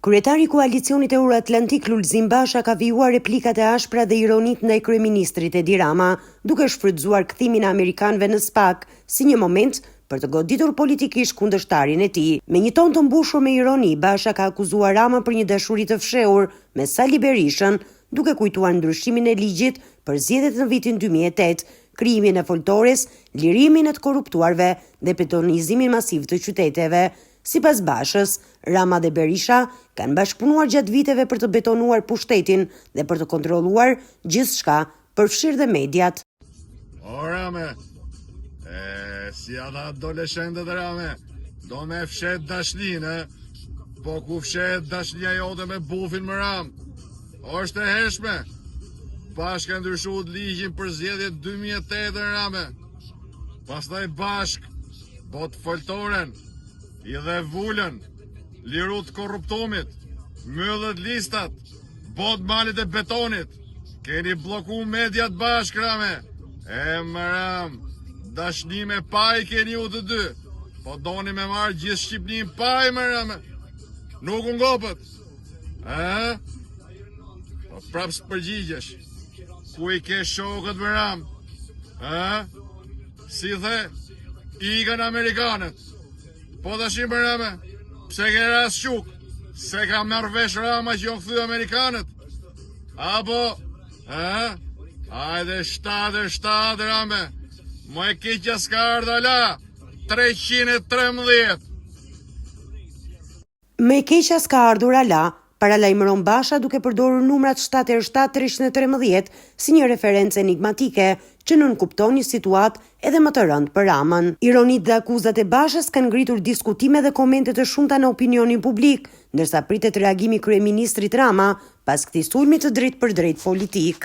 Kryetari i koalicionit Euro-Atlantik Lulzim Basha ka vijuar replikat e ashpra dhe ironit ndaj kryeministrit Edi Rama, duke shfrytzuar kthimin e amerikanëve në SPAK si një moment për të goditur politikisht kundërshtarin e tij. Me një ton të mbushur me ironi, Basha ka akuzuar Ramën për një dashuri të fshehur me Sali Berishën, duke kujtuar ndryshimin e ligjit për zgjedhjet në vitin 2008, krijimin e foltores, lirimin e të korruptuarve dhe betonizimin masiv të qyteteve. Sipas Bashës, Rama dhe Berisha kanë bashkëpunuar gjatë viteve për të betonuar pushtetin dhe për të kontrolluar gjithçka, përfshirë dhe mediat. O Rame, si ata adoleshentët Rame, do me fshet dashnin, po ku fshet dashnia jote me bufin më Ram, është e hershme. Bashkë ka ndryshuar ligjin për zgjedhjet 2008 Rame. Pastaj bashk bot foltoren, i dhe vullën, lirut korruptumit, myllët listat, bot malit e betonit, keni bloku mediat bashkë Rame. Më Ram, dashni me paj keni u të dy, po doni me marrë gjithë Shqipnin paj më Rame. Nuk u ngopët. Po prap së përgjigjesh. Ku i ke shokët më Ram? Si the, ikën Amerikanët. Po të shimë Rame, pse ke ras shuk, se ka merr vesh Rama që jo këthy Amerikanët? Apo, hajde 7 Rame, më e keqja s'ka ardha la, 313. Me keqja s'ka ardhur ala, paralajmëron Basha duke përdorur numrat 737-313 si një referencë enigmatike që nënkupton një situatë edhe më të rëndë për Ramën. Ironit dhe akuzat e Bashës kanë ngritur diskutime dhe komente të shumta në opinionin publik, ndërsa pritet reagimi kryeministrit Rama pas këtij sulmi të drejtë për drejtë politik.